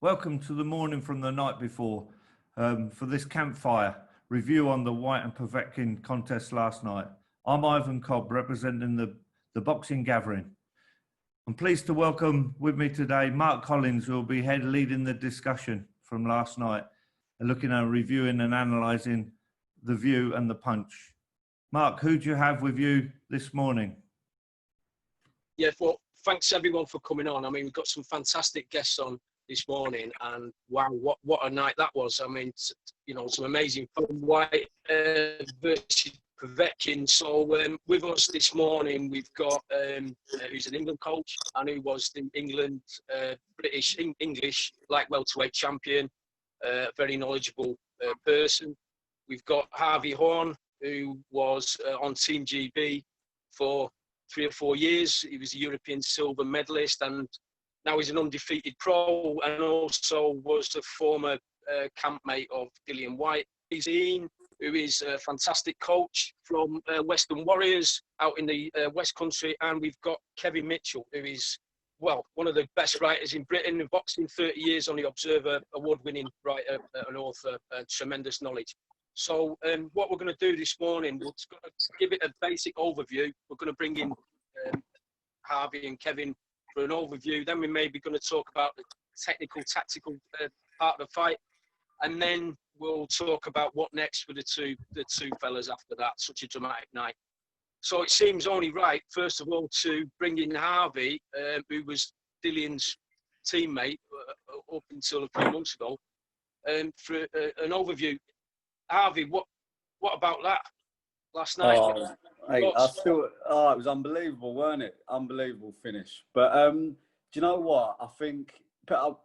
Welcome to the morning from the night before for this campfire review on the Whyte and Povetkin contest last night. I'm Ivan Cobb, representing the boxing gathering. I'm pleased to welcome with me today Mark Collings, who will be leading the discussion from last night and looking at reviewing and analysing the view and the punch. Mark, who do you have with you this morning? Yeah, well, thanks everyone for coming on. I mean, we've got some fantastic guests on this morning, and wow, what a night that was. I mean, you know, some amazing fun. Whyte versus Povetkin. So with us this morning, we've got who's an England coach and who was the England British English light welterweight champion, very knowledgeable person. We've got Harvey Horn, who was on Team GB for 3 or 4 years. He was a European silver medalist, and now he's an undefeated pro, and also was the former campmate of Dillian Whyte. He's Ian, who is a fantastic coach from Western Warriors out in the West Country. And we've got Kevin Mitchell, who is, well, one of the best writers in Britain, in boxing, 30 years on the Observer, award-winning writer and author, tremendous knowledge. So what we're going to do this morning, we're going to give it a basic overview. We're going to bring in Harvey and Kevin for an overview. Then we're maybe going to talk about the technical, tactical part of the fight, and then we'll talk about what next for the two fellas after that. Such a dramatic night. So it seems only right, first of all, to bring in Harvey, who was Dillian's teammate up until a few months ago, for an overview. Harvey, what about that last night? It was unbelievable, weren't it? Unbelievable finish. But do you know what? I think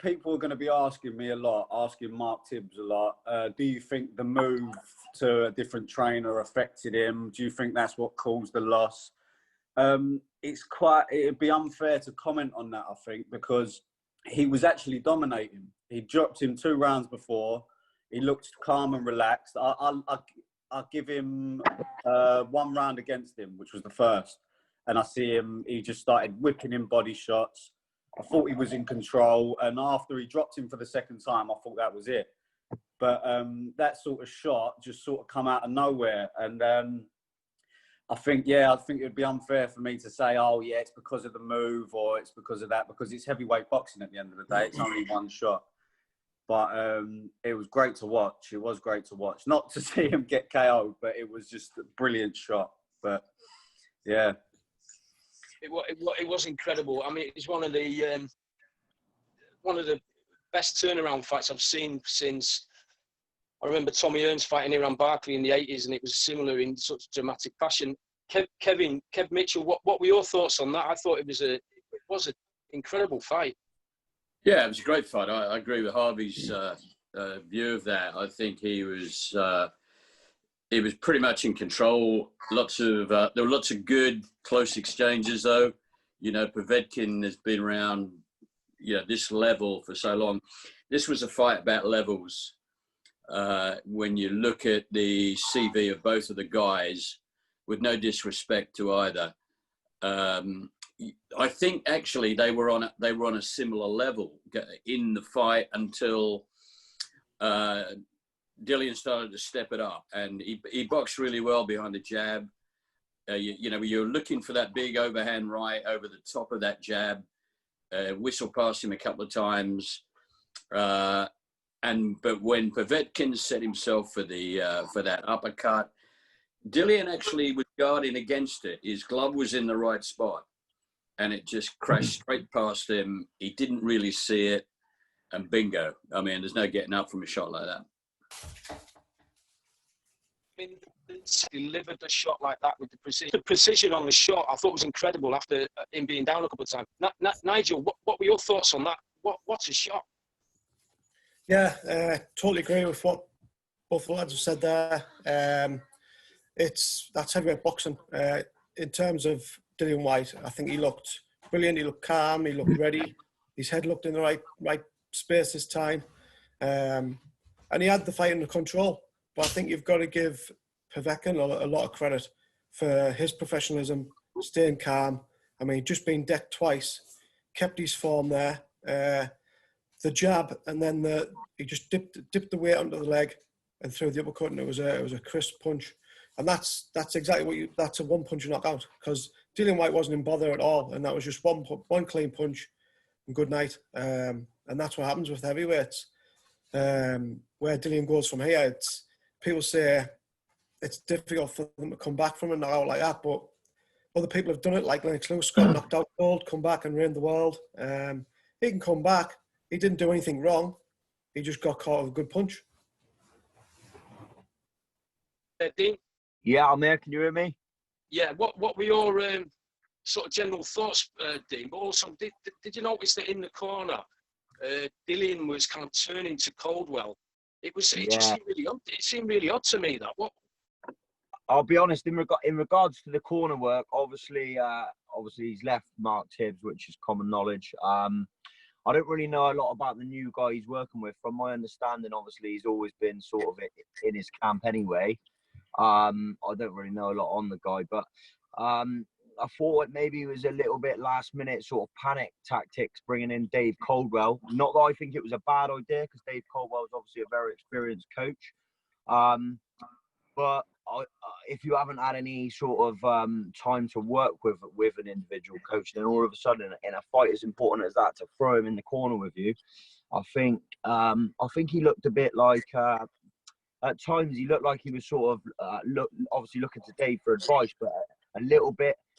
people are going to be asking me a lot, asking Mark Tibbs a lot. Do you think the move to a different trainer affected him? Do you think that's what caused the loss? It'd be unfair to comment on that, I think, because he was actually dominating. He dropped him 2 rounds before. He looked calm and relaxed. I'll give him 1 round against him, which was the first. And I see him, he just started whipping in body shots. I thought he was in control. And after he dropped him for the second time, I thought that was it. But that sort of shot just sort of come out of nowhere. And I think it would be unfair for me to say, oh, yeah, it's because of the move or it's because of that, because it's heavyweight boxing at the end of the day. It's only 1 shot. But it was great to watch. It was great to watch. Not to see him get KO'd, but it was just a brilliant shot. But, yeah. It was incredible. I mean, it's one of the best turnaround fights I've seen since, I remember Tommy Hearns fighting Iran Barkley in the 80s, and it was similar in such dramatic fashion. Kev Mitchell, what were your thoughts on that? I thought it was an incredible fight. Yeah, it was a great fight. I agree with Harvey's view of that. I think he was pretty much in control. There were lots of good close exchanges, though. You know, Povetkin has been around, this level for so long. This was a fight about levels. When you look at the CV of both of the guys, with no disrespect to either. I think actually they were on a similar level in the fight until Dillian started to step it up, and he boxed really well behind the jab. You're looking for that big overhand right over the top of that jab. Whistle past him a couple of times, but when Povetkin set himself for that uppercut, Dillian actually was guarding against it. His glove was in the right spot. And it just crashed straight past him. He didn't really see it, and bingo. I mean, there's no getting up from a shot like that. I mean, he delivered a shot like that with the precision on the shot. I thought was incredible after him being down a couple of times. Nigel, what were your thoughts on that? What's a shot? Yeah, totally agree with what both the lads have said there. That's heavyweight boxing. In terms of Dillian Whyte, I think he looked brilliant. He looked calm. He looked ready. His head looked in the right space this time, and he had the fight under control. But I think you've got to give Povetkin a lot of credit for his professionalism, staying calm. I mean, just being decked twice, kept his form there. the jab, and then he just dipped the weight onto the leg and threw the uppercut, and it was a crisp punch. And that's exactly that's a one punch knockout, because Dillian Whyte wasn't in bother at all, and that was just one clean punch and good night. And that's what happens with heavyweights. Where Dillian goes from here, people say it's difficult for them to come back from a knockout like that, but other people have done it, like Lennox Lewis got knocked out cold, come back and reigned the world. He can come back. He didn't do anything wrong. He just got caught with a good punch. Dean? Yeah, I'm here. Can you hear me? Yeah, what were your sort of general thoughts, Dean? But also, did you notice that in the corner, Dillian was kind of turning to Caldwell? It just seemed really odd. It seemed really odd to me, that. What? I'll be honest, in regards to the corner work, obviously he's left Mark Tibbs, which is common knowledge. I don't really know a lot about the new guy he's working with. From my understanding, obviously he's always been sort of in his camp anyway. I don't really know a lot on the guy, but I thought maybe it was a little bit last minute sort of panic tactics bringing in Dave Caldwell. Not that I think it was a bad idea, because Dave Caldwell is obviously a very experienced coach. But if you haven't had any sort of time to work with an individual coach, then all of a sudden in a fight as important as that, to throw him in the corner with you, I think he looked a bit like at times he looked like he was sort of obviously looking to Dave for advice, but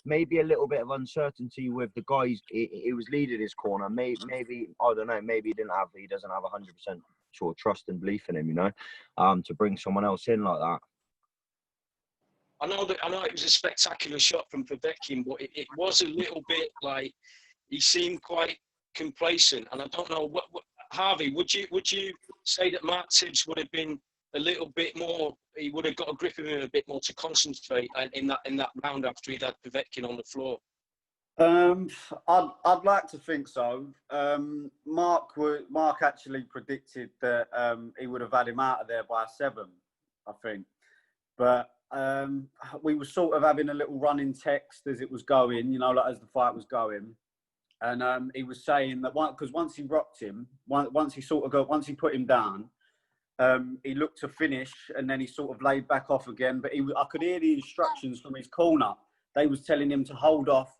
maybe a little bit of uncertainty with the guys he was leading his corner. Maybe I don't know. Maybe he doesn't have 100% sort of trust and belief in him, to bring someone else in like that. I know it was a spectacular shot from Povetkin, but it was a little bit like he seemed quite complacent. And I don't know what Harvey, would you say that Mark Tibbs would have been a little bit more? He would have got a grip of him a bit more to concentrate in that round after he'd had Povetkin on the floor. I'd like to think so. Mark actually predicted that he would have had him out of there by 7, I think, but. We were sort of having a little running text as it was going, like as the fight was going, and he was saying that because once he rocked him, once he put him down, he looked to finish, and then he sort of laid back off again. But I could hear the instructions from his corner. They was telling him to hold off.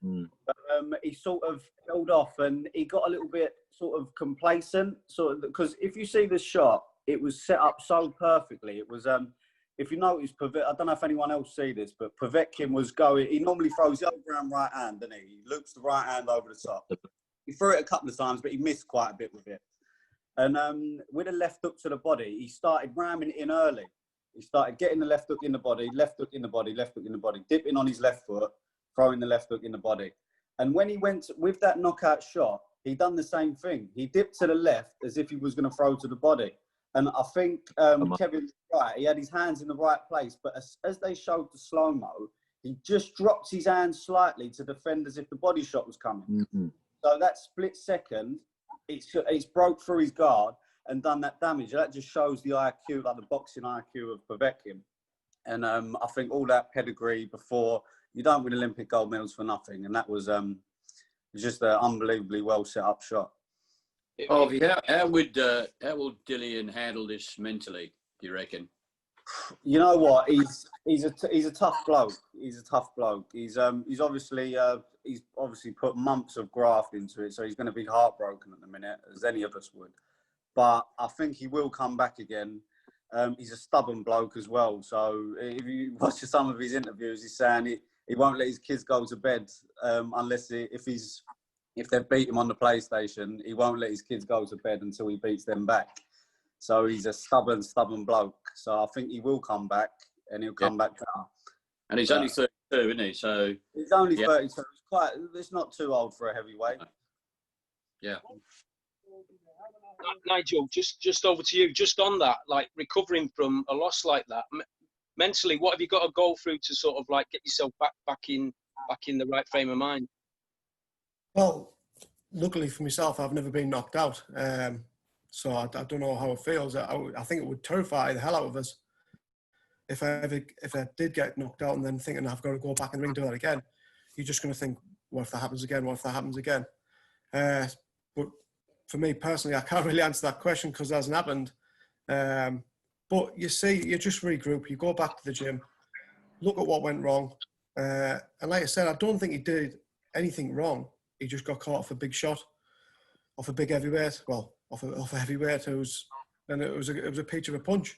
Mm. But he sort of held off, and he got a little bit sort of complacent, because if you see the shot, it was set up so perfectly. It was if you notice, I don't know if anyone else see this, but Povetkin was going. He normally throws the overhand right hand, doesn't he? He loops the right hand over the top. He threw it a couple of times, but he missed quite a bit with it. And with a left hook to the body, he started ramming it in early. He started getting the left hook in the body, left hook in the body, left hook in the body, dipping on his left foot, throwing the left hook in the body. And when he went with that knockout shot, he done the same thing. He dipped to the left as if he was going to throw to the body. And I think Kevin's right. He had his hands in the right place, but as they showed the slow-mo, he just dropped his hands slightly to defend as if the body shot was coming. Mm-hmm. So that split second, it's broke through his guard and done that damage. That just shows the IQ, like the boxing IQ of Povetkin. And I think all that pedigree before, you don't win Olympic gold medals for nothing. And that was just an unbelievably well set up shot. Oh, how will Dillian handle this mentally, do you reckon? You know what? He's a tough bloke. He's a tough bloke. He's obviously put months of graft into it, so he's going to be heartbroken at the minute, as any of us would. But I think he will come back again. He's a stubborn bloke as well. So if you watch some of his interviews, he's saying he won't let his kids go to bed unless if they've beat him on the PlayStation, he won't let his kids go to bed until he beats them back. So he's a stubborn bloke. So I think he will come back, and he'll come back now. And he's only 32, isn't he? So he's only 32. It's not too old for a heavyweight. Yeah. Nigel, just over to you. Just on that, like recovering from a loss like that, mentally, what have you got to go through to sort of like get yourself back in the right frame of mind? Well, luckily for myself, I've never been knocked out. So I don't know how it feels. I think it would terrify the hell out of us if I did get knocked out and then thinking I've got to go back and ring do that again. You're just going to think, what if that happens again? What if that happens again? But for me personally, I can't really answer that question because it hasn't happened. But you see, you just regroup, you go back to the gym, look at what went wrong. And like I said, I don't think he did anything wrong. He just got caught off a big shot, off a big heavyweight. Well, off a heavyweight it was a peach of a punch.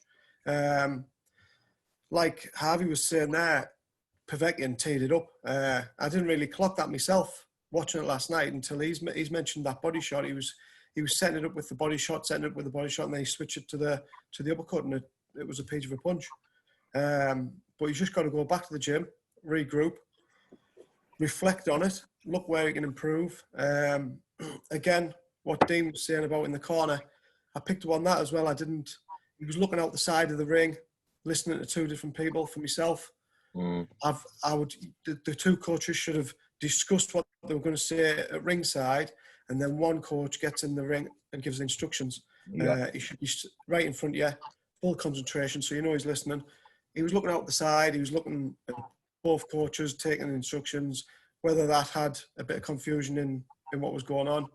Like Harvey was saying there, Povetkin teed it up. I didn't really clock that myself watching it last night until he's mentioned that body shot. He was setting it up with the body shot, and then he switched it to the uppercut, and it was a peach of a punch. But he's just got to go back to the gym, regroup, reflect on it, look where he can improve. Again, what Dean was saying about in the corner, I picked up on that as well. He was looking out the side of the ring, listening to two different people. For myself, the two coaches should have discussed what they were going to say at ringside, and then one coach gets in the ring and gives instructions. Yeah. He should be right in front of you, full concentration, so you know he's listening. He was looking out the side. He was looking at both coaches, taking instructions. Whether that had a bit of confusion in what was going on.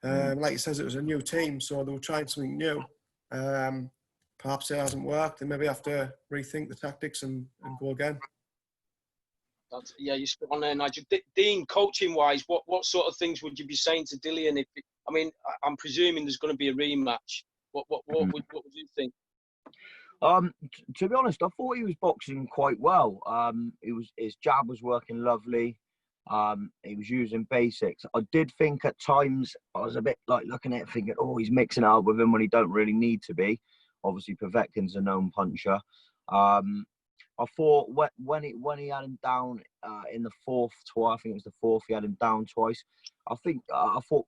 Like he says, it was a new team, so they were trying something new. Perhaps it hasn't worked. They maybe have to rethink the tactics and go again. Yeah, you're spot on there, Nigel. Dean, coaching-wise, what sort of things would you be saying to Dillian? I'm presuming there's going to be a rematch. What would you think? To be honest, I thought he was boxing quite well. His jab was working lovely. He was using basics. I did think at times I was a bit like looking at it thinking, oh, he's mixing it up with him when he don't really need to be. Obviously, Povetkin's a known puncher. I thought when he had him down in the fourth twice, I think it was the fourth, he had him down twice. I thought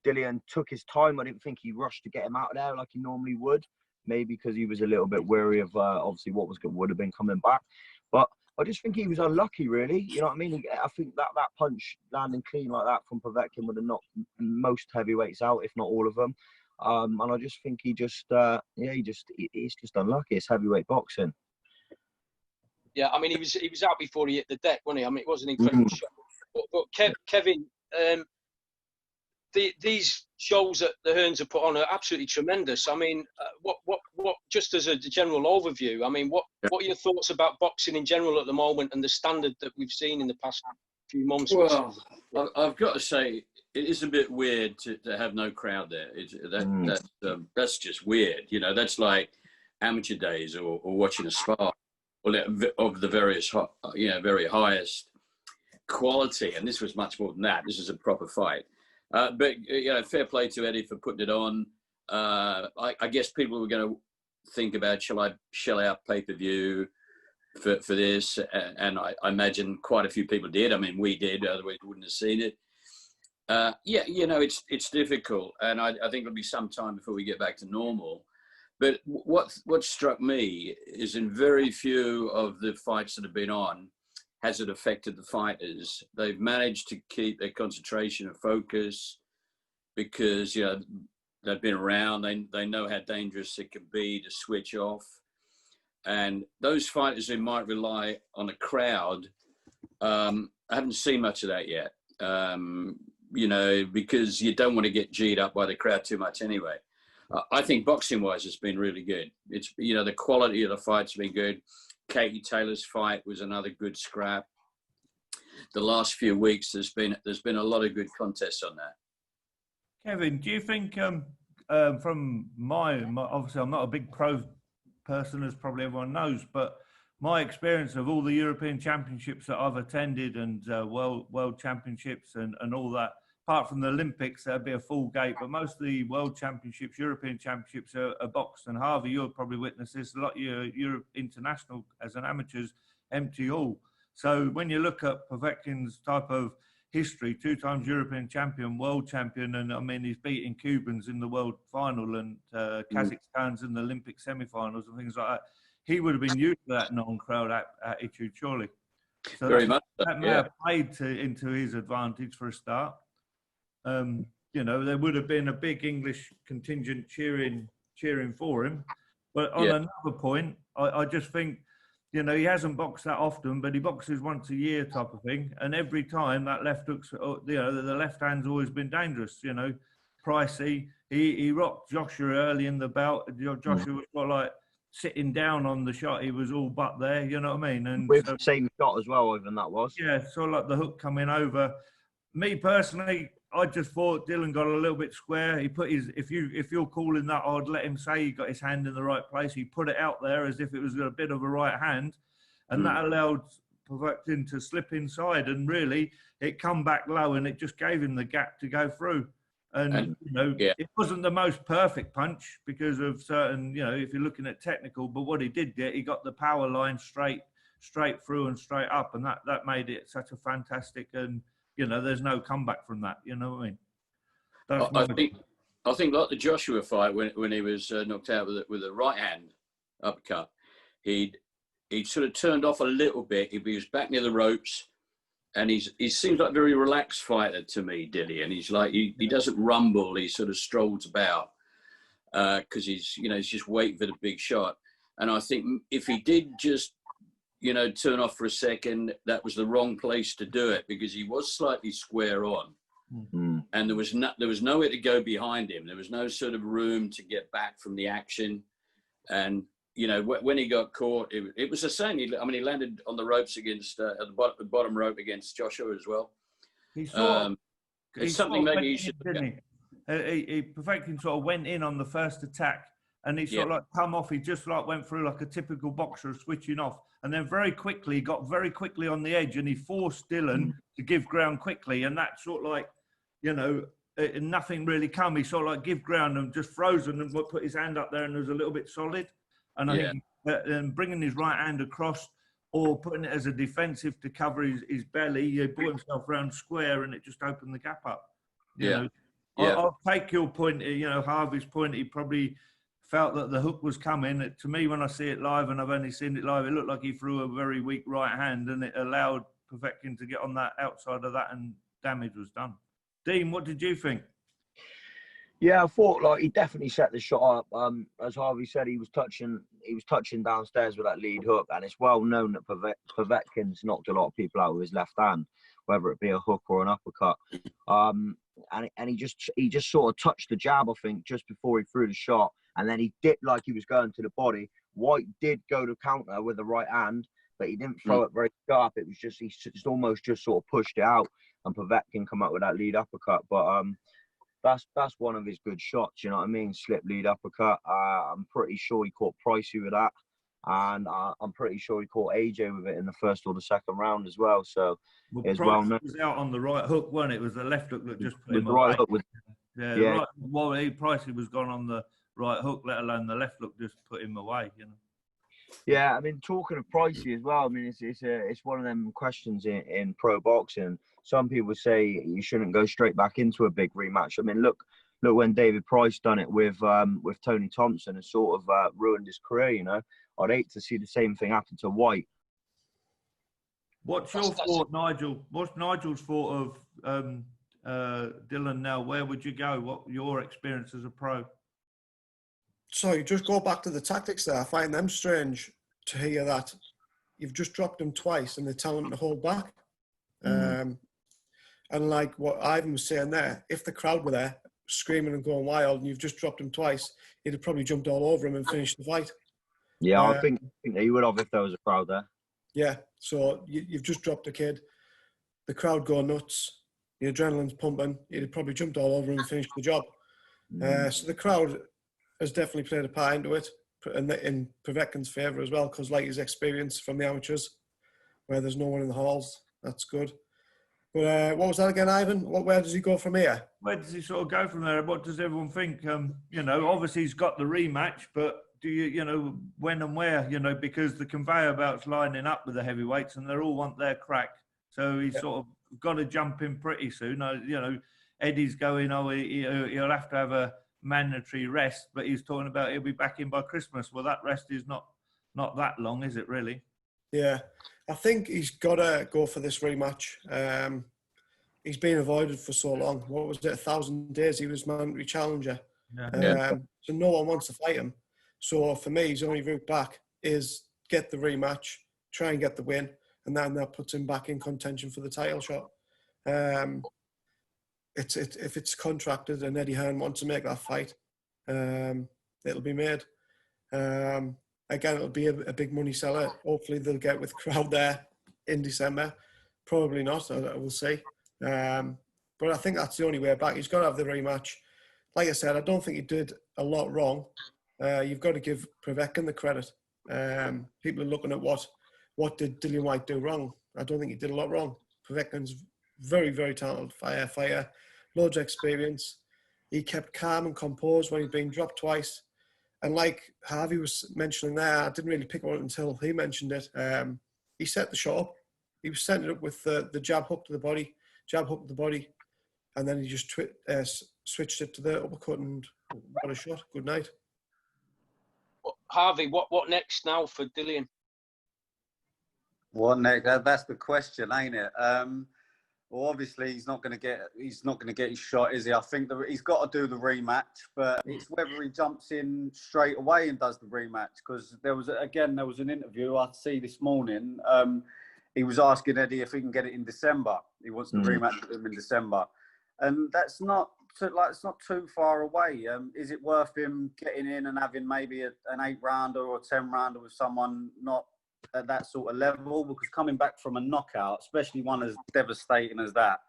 Dillian took his time. I didn't think he rushed to get him out of there like he normally would. Maybe because he was a little bit wary of obviously what would have been coming back. But I just think he was unlucky, really. You know what I mean? I think that punch landing clean like that from Povetkin would have knocked most heavyweights out, if not all of them. And I just think he's just unlucky. It's heavyweight boxing. Yeah, I mean, he was out before he hit the deck, wasn't he? I mean, it was an incredible shot. But Kevin, these shows that the Hearns have put on are absolutely tremendous. I mean, what? Just as a general overview, I mean, what are your thoughts about boxing in general at the moment and the standard that we've seen in the past few months? Well, I've got to say, it is a bit weird to have no crowd there. That's just weird. You know, that's like amateur days or watching a spar of the various, very highest quality. And this was much more than that. This is a proper fight. But fair play to Eddie for putting it on. I guess people were going to think about, shall I shell out pay-per-view for this? And I imagine quite a few people did. I mean, we did, otherwise we wouldn't have seen it. It's difficult, and I think it'll be some time before we get back to normal. But what struck me is in very few of the fights that have been on has it affected the fighters. They've managed to keep their concentration and focus because they've been around. They know how dangerous it can be to switch off. And those fighters who might rely on a crowd, I haven't seen much of that yet. Because you don't want to get G'd up by the crowd too much anyway. I think boxing-wise, it's been really good. It's the quality of the fights has been good. Katie Taylor's fight was another good scrap. The last few weeks, there's been a lot of good contests on that. Kevin, do you think from my obviously I'm not a big pro person, as probably everyone knows, but my experience of all the European championships that I've attended and world championships and all that, apart from the Olympics, there'd be a full gate, but most of the world championships, European championships are boxed. And Harvey, you'll probably witness this, a lot of your international as an amateur's empty all. So when you look at Povetkin's type of history, 2 times European champion, world champion, and I mean, he's beating Cubans in the world final and Kazakhstan's in the Olympic semi-finals and things like that. He would have been used to that non-crowd attitude, surely. So very much. That may have played into his advantage for a start. There would have been a big English contingent cheering for him. But on another point, I just think, he hasn't boxed that often, but he boxes once a year type of thing. And every time that left hook's, the left hand's always been dangerous, pricey. He rocked Joshua early in the bout. Joshua was sort of like sitting down on the shot. He was all but there, you know what I mean? And With so, the same shot as well, even that was. yeah, sort of like the hook coming over. Me personally, I just thought Dylan got a little bit square. He put his, if you're calling that, I'd let him say he got his hand in the right place. He put it out there as if it was a bit of a right hand, and that allowed Povetkin to slip inside. And really, it come back low, and it just gave him the gap to go through. And you know, it wasn't the most perfect punch because of certain, you know, if you're looking at technical, but what he did get, he got the power line straight through and straight up, and that made it such a fantastic, and you know, there's no comeback from that. You know what I mean? I think like the Joshua fight when he was knocked out with a right hand uppercut, he sort of turned off a little bit. He was back near the ropes, and he seems like a very relaxed fighter to me, Dilly. And he's like he doesn't rumble. He sort of strolls about because he's just waiting for the big shot. And I think if he did just turn off for a second, that was the wrong place to do it, because he was slightly square on, and there was nowhere to go behind him. There was no sort of room to get back from the action, and when he got caught, it was the same. He landed on the ropes against at the bottom rope against Joshua as well. It's something maybe he should. Povetkin sort of went in on the first attack, and he sort of like come off. He just like went through like a typical boxer switching off, and then got very quickly on the edge, and he forced Dylan to give ground quickly, and that sort of like, nothing really come. He sort of like give ground and just frozen and put his hand up there, and it was a little bit solid. And I think bringing his right hand across or putting it as a defensive to cover his belly, he brought himself around square, and it just opened the gap up. You know? I'll take your point. Harvey's point. He probably felt that the hook was coming. To me, when I see it live, and I've only seen it live, it looked like he threw a very weak right hand, and it allowed Povetkin to get on that outside of that, and damage was done. Dean, what did you think? Yeah, I thought like he definitely set the shot up. As Harvey said, he was touching downstairs with that lead hook, and it's well known that Povetkin's knocked a lot of people out with his left hand, whether it be a hook or an uppercut. And he just sort of touched the jab, I think, just before he threw the shot, and then he dipped like he was going to the body. Whyte did go to counter with the right hand, but he didn't throw it very sharp. It was just he just almost just sort of pushed it out, and Povetkin come out with that lead uppercut. But that's one of his good shots, you know what I mean? Slip lead uppercut. I'm pretty sure he caught Pricey with that, and I'm pretty sure he caught AJ with it in the first or the second round as well. So it's well known. Was out on the right hook, wasn't it? It was the left hook that just put him the right hook was, Right. Well, Pricey was gone on the right hook, let alone the left hook just put him away. Yeah, I mean, talking of Pricey as well, I mean, it's one of them questions in pro boxing. Some people say you shouldn't go straight back into a big rematch. I mean, look when David Price done it with Tony Thompson and sort of ruined his career. I'd hate to see the same thing happen to Whyte. What's your thought, Nigel? What's Nigel's thought of Dylan now? Where would you go? What your experience as a pro? So you just go back to the tactics there. I find them strange to hear that you've just dropped him twice and they tell him to hold back. And like what Ivan was saying there, if the crowd were there screaming and going wild and you've just dropped him twice, he'd have probably jumped all over him and finished the fight. Yeah, I think that he would have if there was a crowd there. Yeah, so you've just dropped a kid. The crowd go nuts. The adrenaline's pumping. He'd have probably jumped all over him and finished the job. So the crowd has definitely played a part into it, in Povetkin's favour as well, because like his experience from the amateurs, where there's no one in the halls, that's good. But what was that again, Ivan? Where does he go from here? Where does he sort of go from there? What does everyone think? Obviously he's got the rematch, but do you, when and where? Because the conveyor belt's lining up with the heavyweights, and they all want their crack. So he's sort of got to jump in pretty soon. Eddie's going, he'll have to have a mandatory rest, but he's talking about he'll be back in by Christmas. Well, that rest is not that long, is it really? Yeah, I think he's got to go for this rematch. He's been avoided for so long. What was it, 1,000 days he was mandatory challenger? So no one wants to fight him. So for me, his only route back is get the rematch, try and get the win, and then that puts him back in contention for the title shot. if it's contracted and Eddie Hearn wants to make that fight, it'll be made. Again, it'll be a big money seller. Hopefully they'll get with crowd there in December. Probably not. We'll see. But I think that's the only way back. He's got to have the rematch. Like I said, I don't think he did a lot wrong. You've got to give Povetkin the credit. People are looking at what did Dillian Whyte do wrong. I don't think he did a lot wrong. Povetkin's very, very talented fighter, loads of experience. He kept calm and composed when he'd been dropped twice. And like Harvey was mentioning there, I didn't really pick on it until he mentioned it. He set the shot up. He was setting it up with the jab hook to the body, and then he just switched it to the uppercut, and what a shot. Good night. Harvey, what next now for Dillian? What next? That's the question, ain't it? Well, obviously he's not going to get his shot, is he? I think he's got to do the rematch, but it's whether he jumps in straight away and does the rematch. Because there was an interview I see this morning. He was asking Eddie if he can get it in December. He wants the rematch with him in December, and it's not too far away. Is it worth him getting in and having maybe an 8-rounder or a 10-rounder with someone not at that sort of level? Because coming back from a knockout, especially one as devastating as that,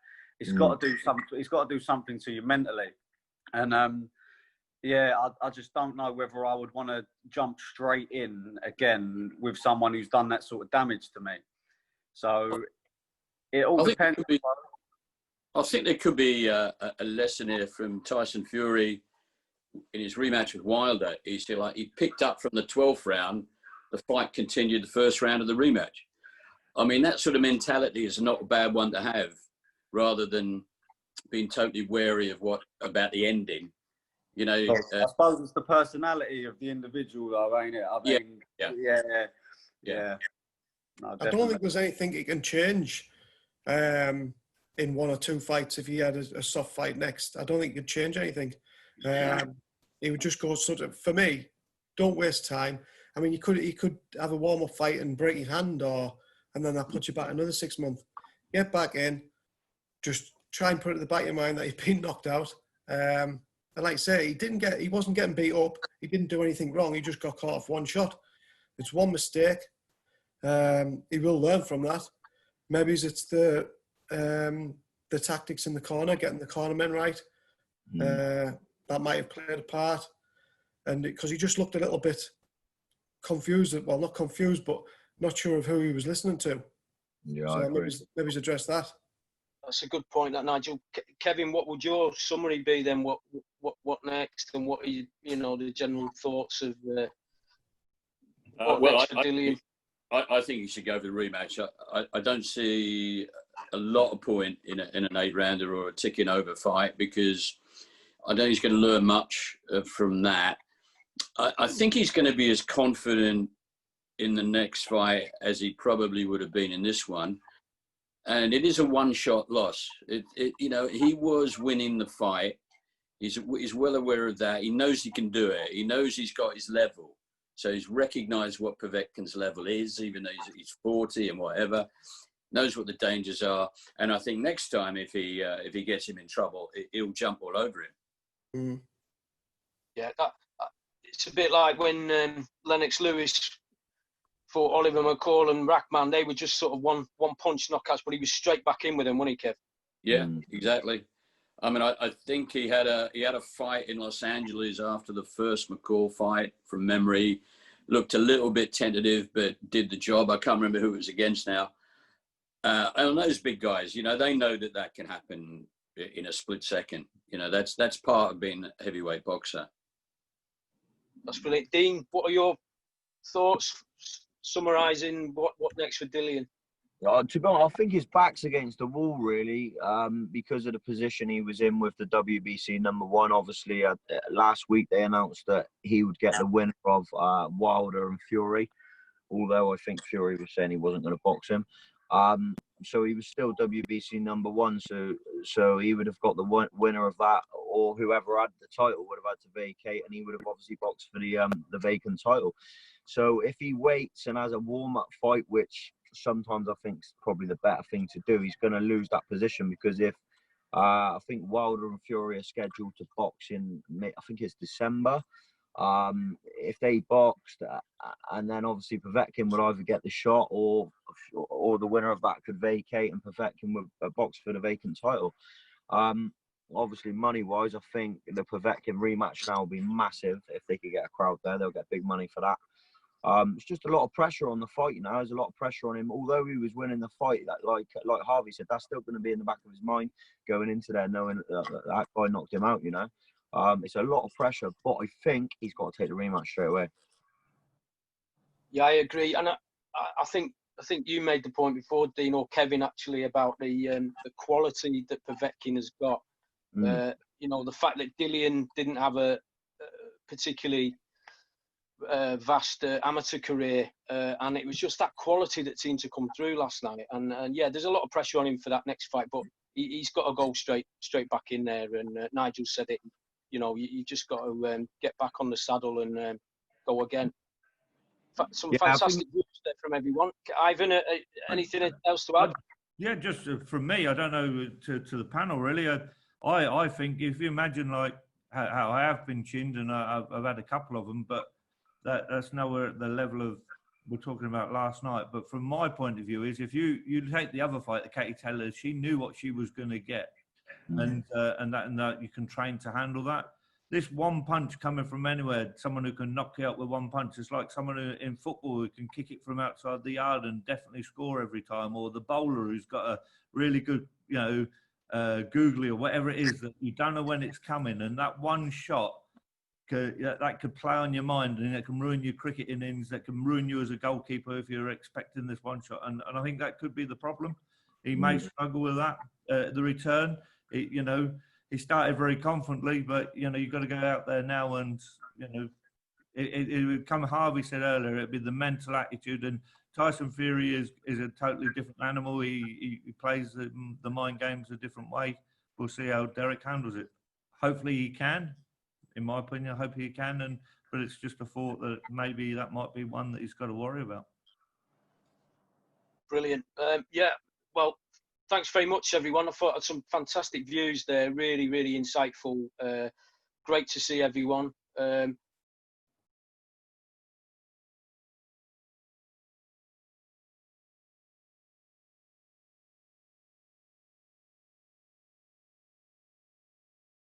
it's got to do something. It's got to do something to you mentally. And I just don't know whether I would want to jump straight in again with someone who's done that sort of damage to me. So it all depends. I think there could be a lesson here from Tyson Fury in his rematch with Wilder. He picked up from the 12th round. The fight continued the first round of the rematch. I mean, that sort of mentality is not a bad one to have, rather than being totally wary of about the ending. You know, I suppose it's the personality of the individual, though, ain't it? I mean, yeah. No, I don't think there's anything he can change in one or two fights if he had a soft fight next. I don't think he could change anything. He would just go for me, don't waste time. I mean, he could have a warm-up fight and break your hand, and then that puts you back another 6 months. Get back in, just try and put it in the back of your mind that he's been knocked out. And like I say, he wasn't getting beat up. He didn't do anything wrong. He just got caught off one shot. It's one mistake. He will learn from that. Maybe it's the tactics in the corner, getting the cornermen right. That might have played a part. And because he just looked a little bit confused, well, not confused, but not sure of who he was listening to. Yeah, so maybe he's addressed that. That's a good point, that Nigel. Kevin, what would your summary be then? What next, and what are the general thoughts of next for Dillian? I think he should go for the rematch. I don't see a lot of point in an 8-rounder or a ticking over fight, because I know he's going to learn much from that. I think he's going to be as confident in the next fight as he probably would have been in this one. And it is a one-shot loss. He was winning the fight. He's well aware of that. He knows he can do it. He knows he's got his level. So he's recognised what Povetkin's level is, even though he's 40 and whatever. Knows what the dangers are. And I think next time, if he gets him in trouble, he'll jump all over him. Yeah, it's a bit like when Lennox Lewis fought Oliver McCall and Rackman. They were just sort of one punch knockouts, but he was straight back in with them, wasn't he, Kev? Yeah, exactly. I mean, I think he had a fight in Los Angeles after the first McCall fight, from memory. Looked a little bit tentative, but did the job. I can't remember who it was against now. And those big guys, they know that can happen in a split second. That's part of being a heavyweight boxer. That's brilliant. Dean, what are your thoughts summarising what next for Dillian? To be honest, I think his back's against the wall, really, because of the position he was in with the WBC #1. Obviously, last week they announced that he would get the winner of Wilder and Fury, although I think Fury was saying he wasn't going to box him. So he was still WBC #1, so he would have got the winner of that, or whoever had the title would have had to vacate, and he would have obviously boxed for the vacant title. So if he waits and has a warm-up fight, which sometimes I think is probably the better thing to do, he's going to lose that position, because if I think Wilder and Fury are scheduled to box in, I think it's December. If they boxed, and then obviously Povetkin would either get the shot, or the winner of that could vacate, and Povetkin would box for the vacant title. Obviously, money-wise, I think the Povetkin rematch now will be massive. If they could get a crowd there, they'll get big money for that. It's just a lot of pressure on the fight now. There's a lot of pressure on him. Although he was winning the fight, like Harvey said, that's still going to be in the back of his mind going into there, knowing that guy knocked him out. It's a lot of pressure, but I think he's got to take the rematch straight away. Yeah, I agree, and I think you made the point before, Dean, or Kevin, actually, about the quality that Povetkin has got. The fact that Dillian didn't have a particularly vast amateur career, and it was just that quality that seemed to come through last night. And yeah, there's a lot of pressure on him for that next fight, but he's got to go straight back in there. And Nigel said it. You just got to get back on the saddle and go again. Some fantastic views there from everyone. Ivan, anything else to add? Yeah, just from me, I don't know to the panel really. I think if you imagine like how I have been chinned, and I've had a couple of them, but that's nowhere at the level of we're talking about last night. But from my point of view, is if you take the other fight, the Katie Taylor, she knew what she was going to get, and that you can train to handle that. This one punch coming from anywhere, someone who can knock you out with one punch, it's like someone who, in football, who can kick it from outside the yard and definitely score every time, or the bowler who's got a really good, googly or whatever it is that you don't know when it's coming, and that one shot that could play on your mind, and it can ruin your cricket innings, that can ruin you as a goalkeeper if you're expecting this one shot, and I think that could be the problem. He may struggle with that. The return, he started very confidently, but you've got to go out there now, and it would come. Harvey said earlier, it'd be the mental attitude, and Tyson Fury is a totally different animal. He plays the mind games a different way. We'll see how Derek handles it. Hopefully he can. In my opinion, I hope he can, but it's just a thought that maybe that might be one that he's got to worry about. Brilliant. Well, thanks very much, everyone. I thought I had some fantastic views there. Really, really insightful. Great to see everyone.